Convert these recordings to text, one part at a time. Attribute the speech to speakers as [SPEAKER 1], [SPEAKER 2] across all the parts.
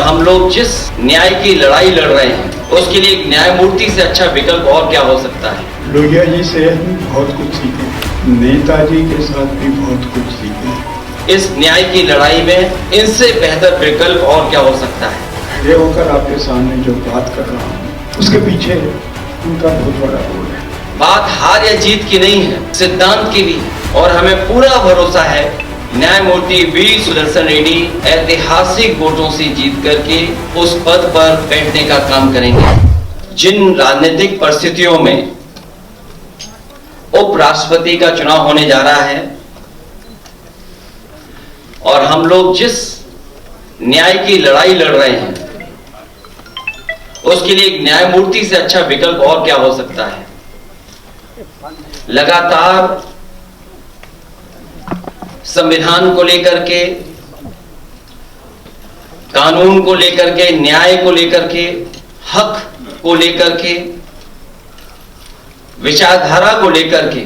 [SPEAKER 1] हम लोग जिस न्याय की लड़ाई लड़ रहे हैं उसके लिए एक न्यायमूर्ति से अच्छा विकल्प और क्या हो सकता है।
[SPEAKER 2] लोहिया जी से हम बहुत कुछ सीखे, नेताजी के साथ भी बहुत कुछ सीखे।
[SPEAKER 1] इस न्याय की लड़ाई में इनसे बेहतर विकल्प और क्या हो सकता है।
[SPEAKER 2] खड़े होकर आपके सामने जो बात कर रहा हूँ उसके पीछे उनका बहुत बड़ा रोल है।
[SPEAKER 1] बात हार या जीत की नहीं है, सिद्धांत की भी है और हमें पूरा भरोसा है न्यायमूर्ति वी सुदर्शन रेड्डी ऐतिहासिक वोटों से जीत करके उस पद पर बैठने का काम करेंगे। जिन राजनीतिक परिस्थितियों में उपराष्ट्रपति का चुनाव होने जा रहा है और हम लोग जिस न्याय की लड़ाई लड़ रहे हैं उसके लिए एक न्यायमूर्ति से अच्छा विकल्प और क्या हो सकता है। लगातार संविधान को लेकर के, कानून को लेकर के, न्याय को लेकर के, हक को लेकर के, विचारधारा को लेकर के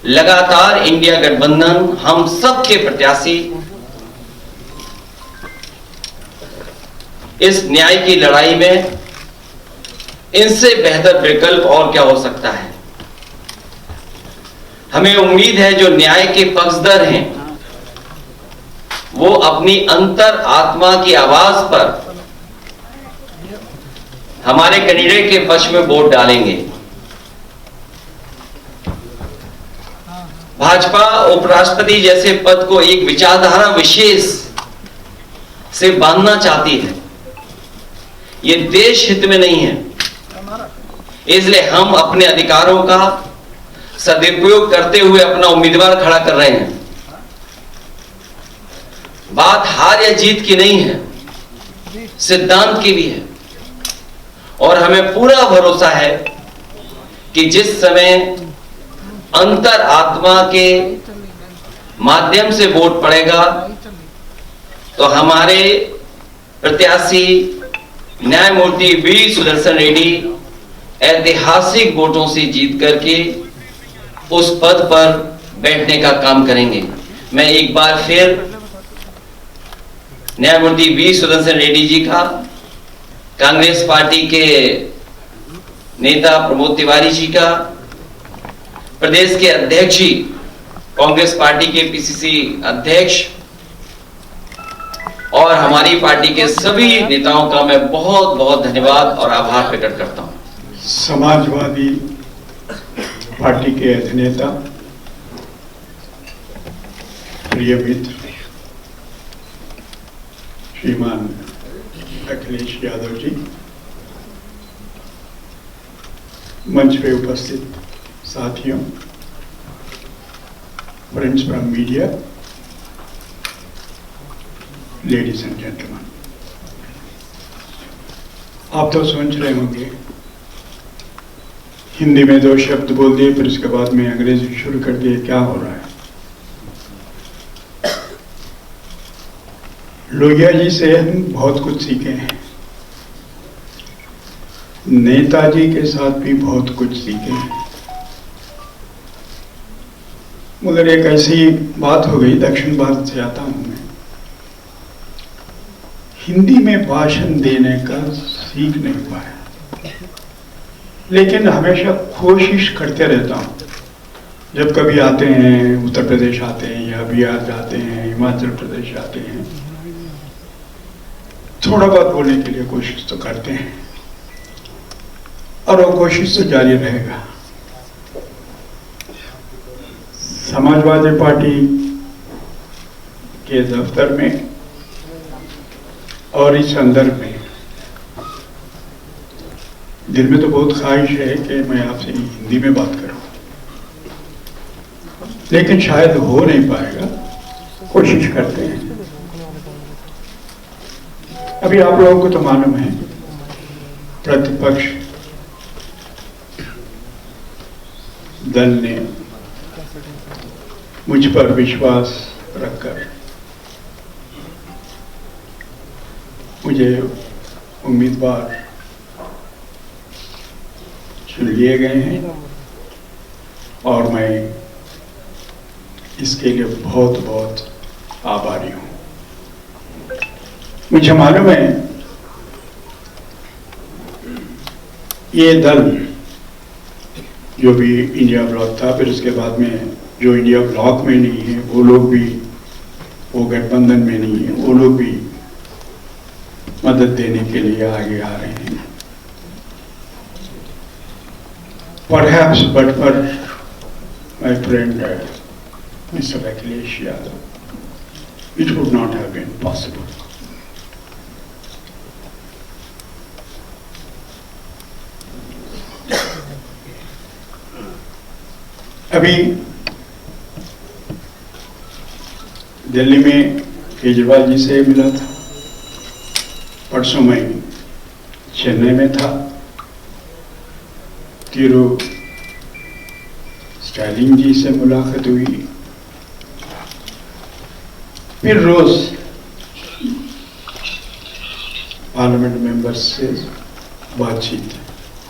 [SPEAKER 1] लगातार इंडिया गठबंधन हम सब के प्रत्याशी इस न्याय की लड़ाई में इनसे बेहतर विकल्प और क्या हो सकता है। हमें उम्मीद है जो न्याय के पक्षधर हैं वो अपनी अंतर आत्मा की आवाज पर हमारे कैंडिडेट के पक्ष में वोट डालेंगे। भाजपा उपराष्ट्रपति जैसे पद को एक विचारधारा विशेष से बांधना चाहती है, ये देश हित में नहीं है, इसलिए हम अपने अधिकारों का सदुपयोग करते हुए अपना उम्मीदवार खड़ा कर रहे हैं। बात हार या जीत की नहीं है, सिद्धांत की भी है और हमें पूरा भरोसा है कि जिस समय अंतर आत्मा के माध्यम से वोट पड़ेगा तो हमारे प्रत्याशी न्यायमूर्ति वी सुदर्शन रेड्डी ऐतिहासिक वोटों से जीत करके उस पद पर बैठने का काम करेंगे। मैं एक बार फिर न्यायमूर्ति वी सुदर्शन रेड्डी जी का, कांग्रेस पार्टी के नेता प्रमोद तिवारी जी का, प्रदेश के अध्यक्ष जी, कांग्रेस पार्टी के पीसीसी अध्यक्ष और हमारी पार्टी के सभी नेताओं का मैं बहुत बहुत धन्यवाद और आभार प्रकट करता हूं।
[SPEAKER 2] समाजवादी पार्टी के अधिनेता, प्रिय मित्र श्रीमान अखिलेश यादव जी, मंच पे उपस्थित साथियों, friends from media, ladies and gentleman, आप तो सोच रहे होंगे हिंदी में 2 शब्द बोल दिए फिर उसके बाद में अंग्रेजी शुरू कर दिए, क्या हो रहा है। लोहिया जी से हम बहुत कुछ सीखे हैं, नेताजी के साथ भी बहुत कुछ सीखे हैं, मगर एक ऐसी बात हो गई, दक्षिण भारत से आता हूं मैं, हिंदी में भाषण देने का सीख नहीं पाया, लेकिन हमेशा कोशिश करते रहता हूं। जब कभी आते हैं, उत्तर प्रदेश आते हैं या बिहार जाते हैं, हिमाचल प्रदेश आते हैं, थोड़ा बहुत बोलने के लिए कोशिश तो करते हैं और वो कोशिश तो जारी रहेगा। समाजवादी पार्टी के दफ्तर में और इस संदर्भ में दिल में तो बहुत ख्वाहिश है कि मैं आपसे हिंदी में बात करूं, लेकिन शायद हो नहीं पाएगा, कोशिश करते हैं। अभी आप लोगों को तो मालूम है, प्रतिपक्ष दल ने मुझ पर विश्वास रखकर मुझे उम्मीदवार चुन लिए गए हैं और मैं इसके लिए बहुत बहुत आभारी हूं। मुझे मालूम है ये दल जो भी इंडिया ब्लॉक था, फिर उसके बाद में जो इंडिया ब्लॉक में नहीं है वो लोग भी, वो गठबंधन में नहीं है वो लोग भी मदद देने के लिए आगे आ रहे हैं। Perhaps, but for my friend Mr. Akhilesh Yadav, it would not have been possible. अभी दिल्ली में केजरीवाल जी से मिला था, परसों मैं चेन्नई में था, तिरु स्टालिन जी से मुलाकात हुई, फिर रोज पार्लियामेंट मेंबर्स से बातचीत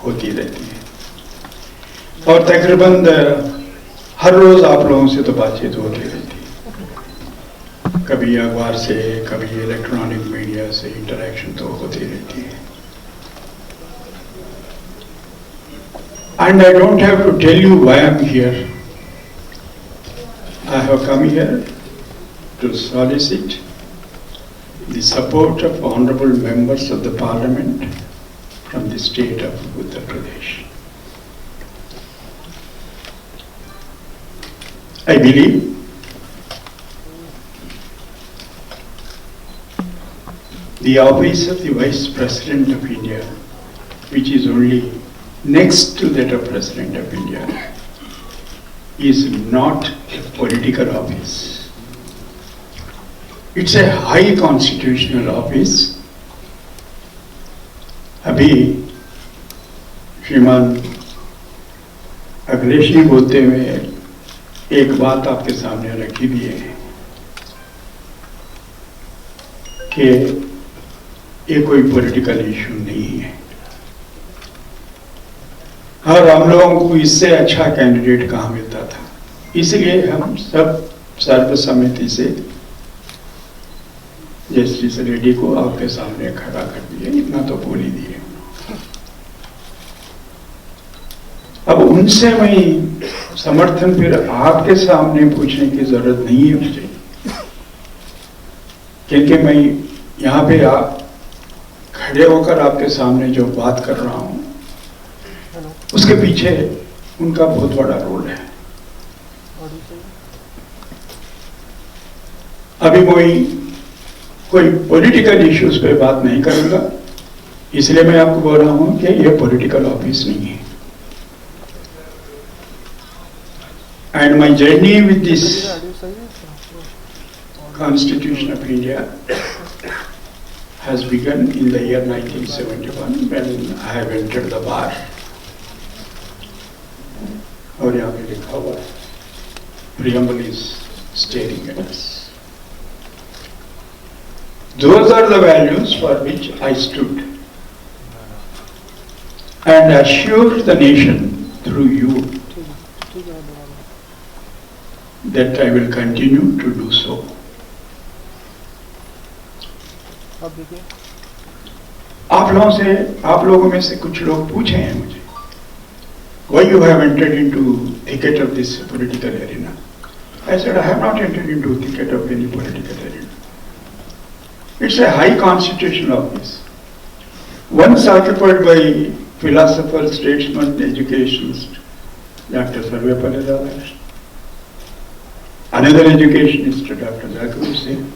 [SPEAKER 2] होती रहती है और तकरीबन हर रोज आप लोगों से तो बातचीत होती रहती है, कभी अखबार से, कभी इलेक्ट्रॉनिक मीडिया से इंटरेक्शन तो होती रहती है। And I don't have to tell you why I'm here. I have come here to solicit the support of honorable members of the parliament from the state of Uttar Pradesh. I believe the office of the Vice President of India, which is only next to that of President of India, is not a political office. It's a high constitutional office. अभी श्रीमान अखिलेश जी बोलते हुए एक बात आपके सामने रखी भी है कि ये कोई पॉलिटिकल इशू नहीं है और हम लोगों को इससे अच्छा कैंडिडेट कहाँ मिलता था, इसलिए हम सब सर्वसम्मति से जस्टिस रेड्डी को आपके सामने खड़ा कर दिए, इतना तो बोल ही दिए। अब उनसे मैं समर्थन फिर आपके सामने पूछने की जरूरत नहीं है मुझे, क्योंकि मैं यहाँ पे आप खड़े होकर आपके सामने जो बात कर रहा हूं उसके पीछे उनका बहुत बड़ा रोल है। अभी कोई पॉलिटिकल इश्यूज पे बात नहीं करूंगा, इसलिए मैं आपको बोल रहा हूं कि ये पॉलिटिकल ऑफिस नहीं है। And my journey with this Constitution of India has begun in the year 1971 when I have entered the bar. और यहाँ पे लिखा हुआ है, preamble is staring at us. Those are the values for which I stood and assured the nation through you that I will continue to do so. आप लोगों में से कुछ लोग पूछे हैं मुझे, why you have entered into thicket of this political arena? I said I have not entered into thicket of any political arena. It's a high constitutional office, once occupied by philosopher, statesman, educationist, Dr. Sarvepalli Radhakrishnan, another educationist, Dr. Zakir Hussain,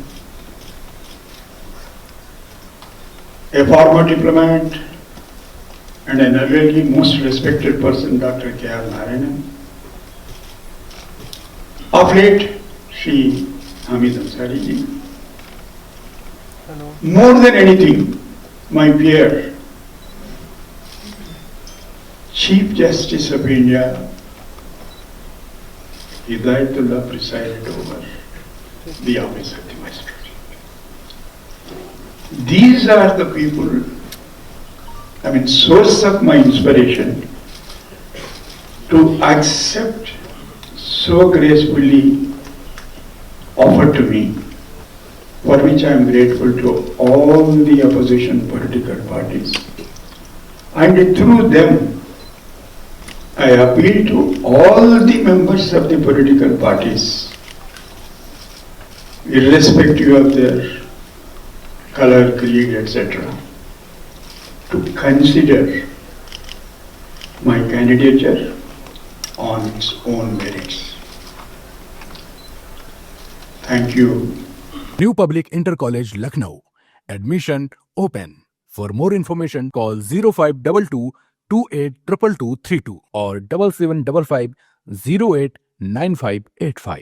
[SPEAKER 2] a former diplomat and an elderly, most respected person, Dr. K.R. Narayanan. Of late, Shri Hamid Ansari ji. More than anything, my peer, Chief Justice of India, Hidayatullah, presided over the office of the Vice President. These are the people, source of my inspiration to accept so gracefully offered to me for which I am grateful to all the opposition political parties. And through them, I appeal to all the members of the political parties, irrespective of their color, creed, etc., to consider my candidature on its own merits. Thank you.
[SPEAKER 3] New Public Inter College, Lucknow. Admission open. For more information, call 0522 282232 or 7755 089585.